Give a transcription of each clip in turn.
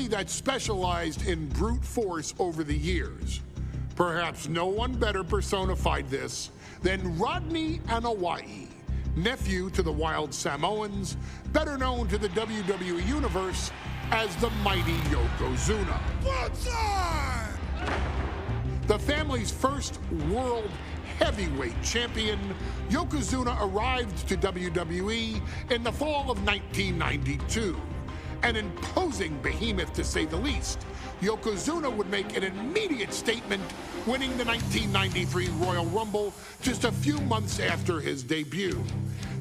family that specialized in brute force over the years. Perhaps no one better personified this than Rodney Anawai, nephew to the Wild Samoans, better known to the WWE Universe as the mighty Yokozuna. The family's first world heavyweight champion, Yokozuna arrived to WWE in the fall of 1992. An imposing behemoth, to say the least, Yokozuna would make an immediate statement, winning the 1993 Royal Rumble just a few months after his debut.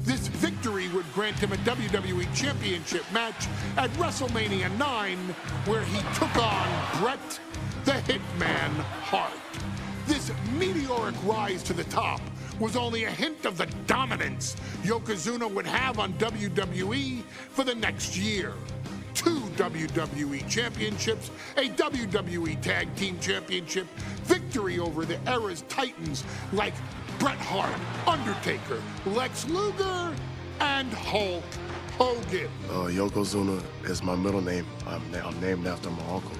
This victory would grant him a WWE Championship match at WrestleMania 9, where he took on Bret the Hitman Hart. This meteoric rise to the top was only a hint of the dominance Yokozuna would have on WWE for the next year. 2 WWE championships, a WWE Tag Team Championship, victory over the era's titans like Bret Hart, Undertaker, Lex Luger, and Hulk Hogan. Yokozuna is my middle name. I'm named after my uncle.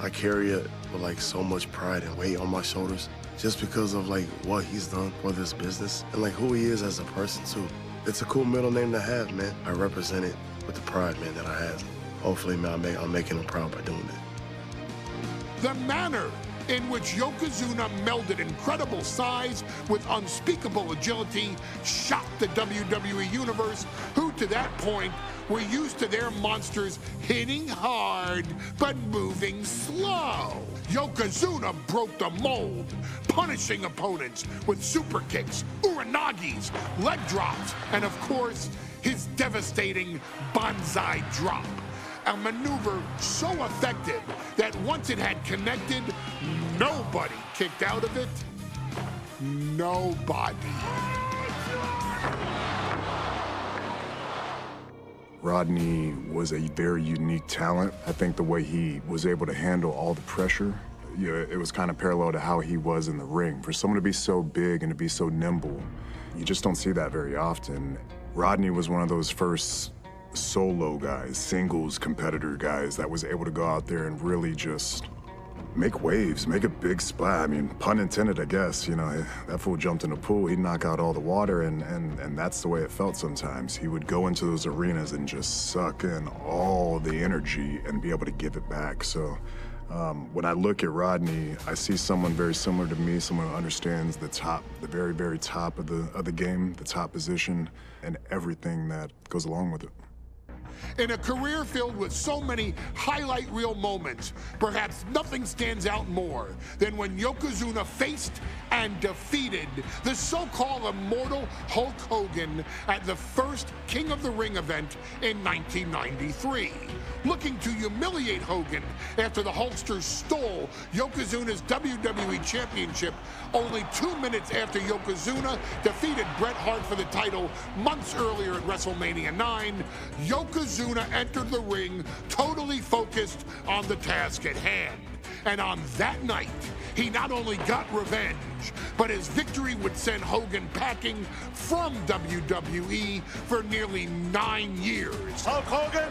I carry it with like so much pride and weight on my shoulders just because of like what he's done for this business and like who he is as a person too. It's a cool middle name to have, man. I represent it with the pride, man, that I have. Hopefully, man, I'm making him proud by doing it. The manner in which Yokozuna melded incredible size with unspeakable agility shocked the WWE Universe, who to that point were used to their monsters hitting hard but moving slow. Yokozuna broke the mold, punishing opponents with super kicks, uranagis, leg drops, and of course, his devastating banzai drop. A maneuver so effective that once it had connected, nobody kicked out of it. Nobody. Rodney was a very unique talent. I think the way he was able to handle all the pressure, it was kind of parallel to how he was in the ring. For someone to be so big and to be so nimble, you just don't see that very often. Rodney was one of those first solo guys, singles competitor guys that was able to go out there and really just make waves, make a big splash. I mean, pun intended, I guess. You know, that fool jumped in the pool, he'd knock out all the water, and that's the way it felt sometimes. He would go into those arenas and just suck in all the energy and be able to give it back. So when I look at Rodney, I see someone very similar to me, someone who understands the top, the very, very top of the game, the top position, and everything that goes along with it. In a career filled with so many highlight reel moments, perhaps nothing stands out more than when Yokozuna faced and defeated the so-called immortal Hulk Hogan at the first King of the Ring event in 1993. Looking to humiliate Hogan after the Hulkster stole Yokozuna's WWE Championship only 2 minutes after Yokozuna defeated Bret Hart for the title months earlier at WrestleMania 9, Yokozuna entered the ring totally focused on the task at hand. And on that night, he not only got revenge, but his victory would send Hogan packing from WWE for nearly 9 years. Hulk Hogan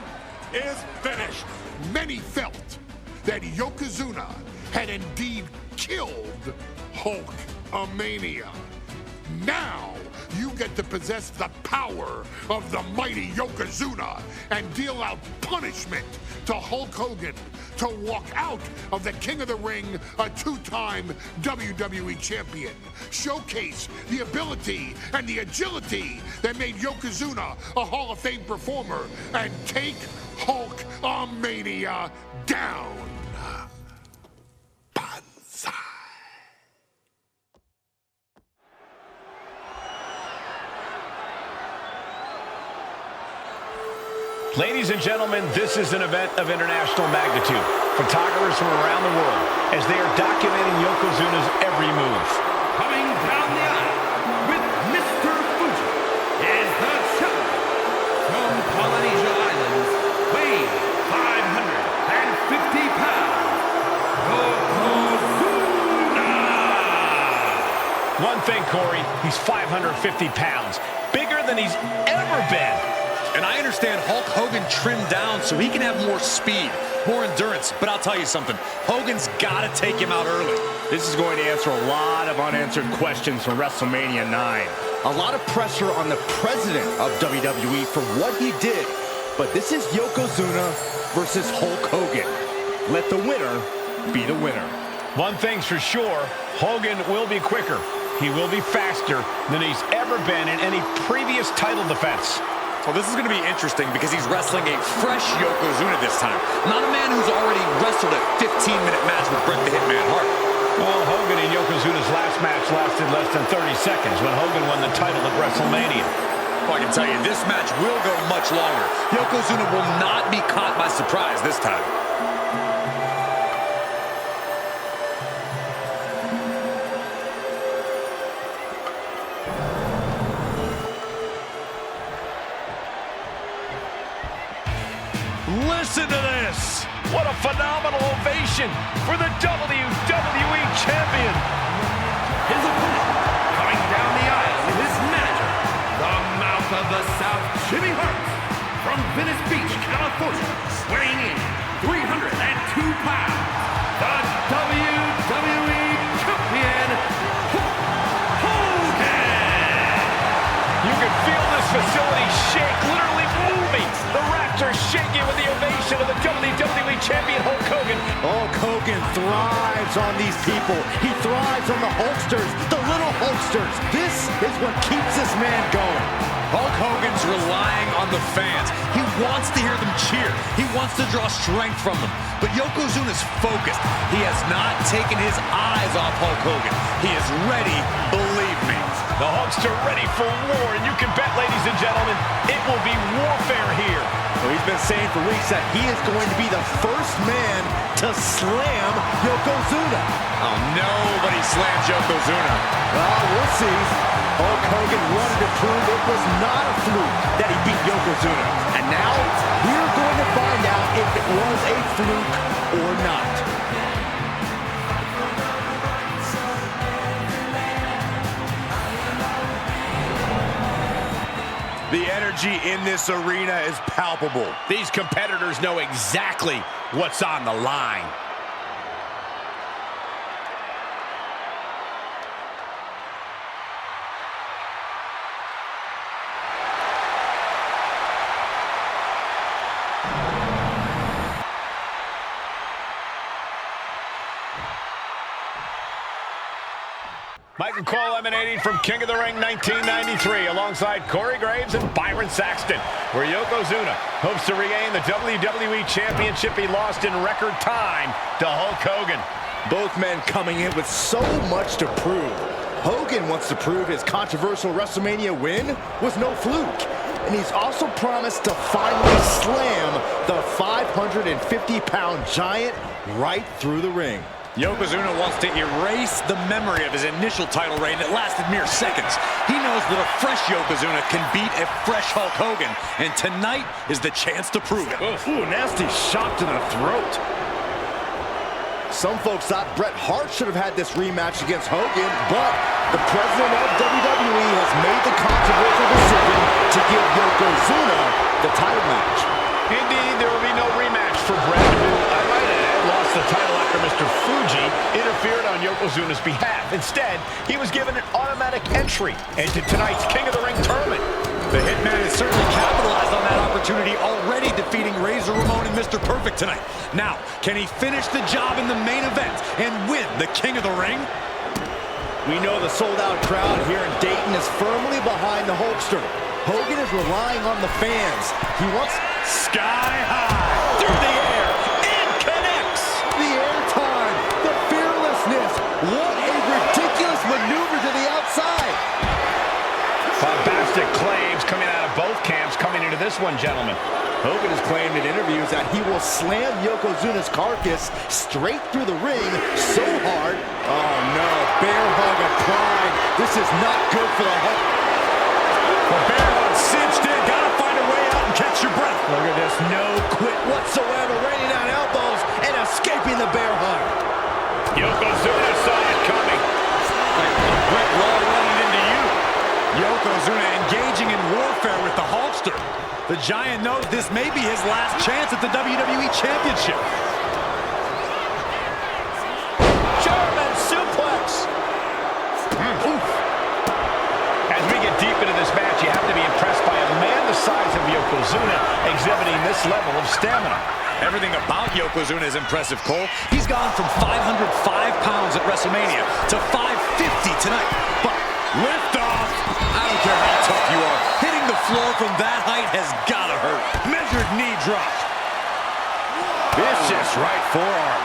is finished. Many felt that Yokozuna had indeed killed Hulkamania. Now, you get to possess the power of the mighty Yokozuna and deal out punishment to Hulk Hogan to walk out of the King of the Ring, a 2-time WWE champion. Showcase the ability and the agility that made Yokozuna a Hall of Fame performer and take Hulkamania down. Banzai. Ladies and gentlemen, this is an event of international magnitude. Photographers from around the world as they are documenting Yokozuna's every move. Coming down the aisle with Mr. Fuji is the challenger from Polynesia Islands, weighing 550 pounds, Yokozuna! One thing, Corey, he's 550 pounds, bigger than he's ever been. And I understand Hulk Hogan trimmed down so he can have more speed, more endurance. But I'll tell you something, Hogan's got to take him out early. This is going to answer a lot of unanswered questions from WrestleMania 9. A lot of pressure on the president of WWE for what he did. But this is Yokozuna versus Hulk Hogan. Let the winner be the winner. One thing's for sure, Hogan will be quicker. He will be faster than he's ever been in any previous title defense. Well, this is going to be interesting because he's wrestling a fresh Yokozuna this time. Not a man who's already wrestled a 15-minute match with Bret the Hitman Hart. Well, Hogan and Yokozuna's last match lasted less than 30 seconds when Hogan won the title at WrestleMania. Well, I can tell you, this match will go much longer. Yokozuna will not be caught by surprise this time. Listen to this! What a phenomenal ovation for the WWE Champion! His opponent, coming down the aisle in his manager, the mouth of the South, Jimmy Hart, from Venice Beach, California, weighing in 302 pounds, the WWE Champion, Hulk Hogan! You can feel this facility shake, literally moving. The rafters shaking with the ovation of the WWE Champion Hulk Hogan. Hulk Hogan thrives on these people. He thrives on the Hulksters, the little Hulksters. This is what keeps this man going. Hulk Hogan's relying on the fans. He wants to hear them cheer. He wants to draw strength from them. But Yokozuna's focused. He has not taken his eyes off Hulk Hogan. He is ready, believe me. The Hulkster ready for war, and you can bet, ladies and gentlemen, it will be warfare here. Well, he's been saying for weeks that he is going to be the first man to slam Yokozuna. Oh, nobody slams Yokozuna. Well, we'll see. Hulk Hogan wanted to prove it was not a fluke that he beat Yokozuna. And now, we're going to find out if it was a fluke or not. The energy in this arena is palpable. These competitors know exactly what's on the line. Michael Cole emanating from King of the Ring 1993 alongside Corey Graves and Byron Saxton, where Yokozuna hopes to regain the WWE Championship he lost in record time to Hulk Hogan. Both men coming in with so much to prove. Hogan wants to prove his controversial WrestleMania win was no fluke. And he's also promised to finally slam the 550-pound giant right through the ring. Yokozuna wants to erase the memory of his initial title reign that lasted mere seconds. He knows that a fresh Yokozuna can beat a fresh Hulk Hogan, and tonight is the chance to prove it. Ooh, nasty shot to the throat. Some folks thought Bret Hart should have had this rematch against Hogan, but the president of WWE has made the controversial decision to give Yokozuna the title match. Indeed, there will be no rematch for Bret, who, I might add, lost the title after Mr. Fuji interfered on Yokozuna's behalf. Instead, he was given an automatic entry into tonight's King of the Ring tournament. The Hitman has certainly capitalized on that opportunity, already defeating Razor Ramon and Mr. Perfect tonight. Now, can he finish the job in the main event and win the King of the Ring? We know the sold-out crowd here in Dayton is firmly behind the Hulkster. Hogan is relying on the fans. He wants sky high through the air and connects. The airtime, the fearlessness. What a ridiculous maneuver to the outside. Bombastic claims coming out of both camps coming into this one, gentlemen. Hogan has claimed in interviews that he will slam Yokozuna's carcass straight through the ring so hard. Oh no, bear hug applied. This is not good for the Hulk. The bear hug cinched in. Gotta find a way out and catch your breath. Look at this, no quit whatsoever. Raining down elbows and escaping the bear hug. Yokozuna saw it coming. Like a brick wall running into you. Yokozuna engaging in warfare with the Hulkster. The Giant knows this may be his last chance at the WWE Championship. German suplex. As we get deep into this match, you have to be impressed by a man the size of Yokozuna exhibiting this level of stamina. Everything about Yokozuna is impressive, Cole. He's gone from 505 pounds at WrestleMania to 550 tonight. But lift off. I don't care how tough you are. Hitting the floor from that height has got to hurt. Measured knee drop. Vicious right forearm.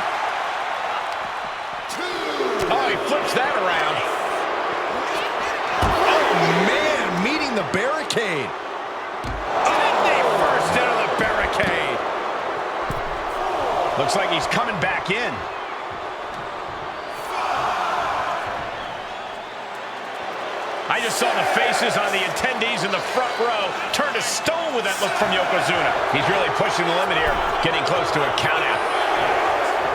Oh, he flips that around. Oh, man, meeting the barricade. Knee first into the barricade. Looks like he's coming back in. I just saw the faces on the attendees in the front row turn to stone with that look from Yokozuna. He's really pushing the limit here, getting close to a count out.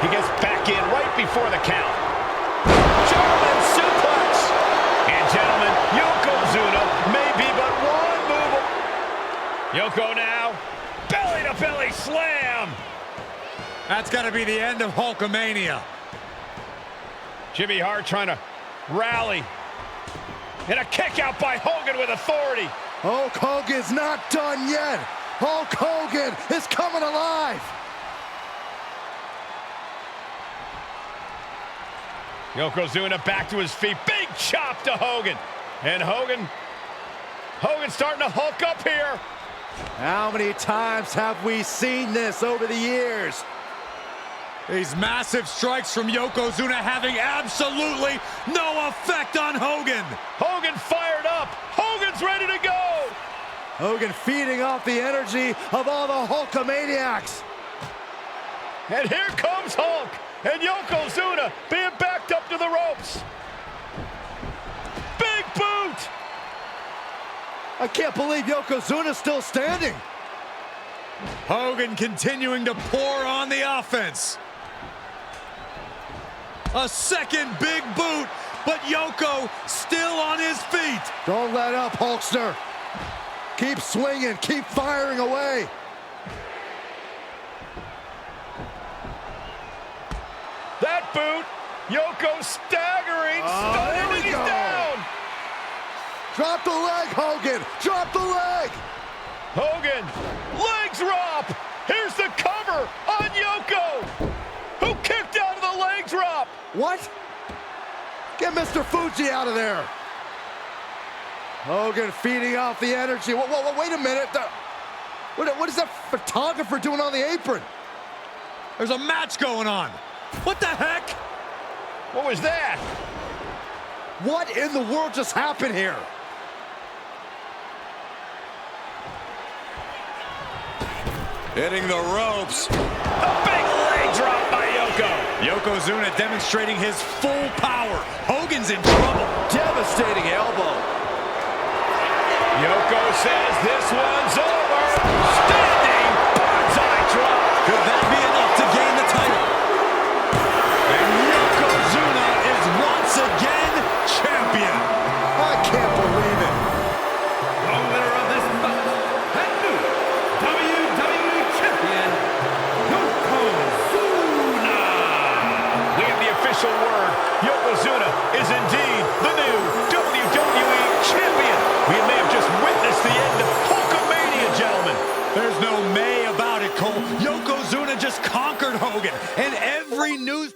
He gets back in right before the count. German suplex. And gentlemen, Yokozuna may be but one move. Yoko now, belly to belly slam. That's got to be the end of Hulkamania. Jimmy Hart trying to rally. And a kick out by Hogan with authority. Hulk Hogan's not done yet. Hulk Hogan is coming alive. Yokozuna back to his feet. Big chop to Hogan. And Hogan's starting to hulk up here. How many times have we seen this over the years? These massive strikes from Yokozuna having absolutely no effect on Hogan. Hogan fired up. Hogan's ready to go. Hogan feeding off the energy of all the Hulkamaniacs. And here comes Hulk. And Yokozuna being backed up to the ropes. Big boot. I can't believe Yokozuna's still standing. Hogan continuing to pour on the offense. A second big boot, but Yoko still on his feet. Don't let up, Hulkster. Keep swinging, keep firing away. That boot, Yoko staggering, stunning, and he's down. Drop the leg, Hogan, drop the leg. Hogan, leg drop. Here's the cover on Yoko, who kicked out of the leg drop. What? Get Mr. Fuji out of there. Hogan feeding off the energy. Whoa, wait a minute. What is that photographer doing on the apron? There's a match going on. What the heck? What was that? What in the world just happened here? Hitting the ropes. A big leg drop by Yoko. Yokozuna demonstrating his full power. Hogan's in trouble. Devastating elbow. Yoko says this one's over. Standing banzai drop. Could that be enough to gain the title? And Yokozuna is once again champion. I can't believe it. The winner of this bout and new WWE Champion, Yokozuna. We have the official word. Yokozuna is indeed the new WWE Champion. We may have just witnessed the end of Hulkamania, gentlemen. There's no may about it, Cole. Yokozuna just conquered Hogan, and every news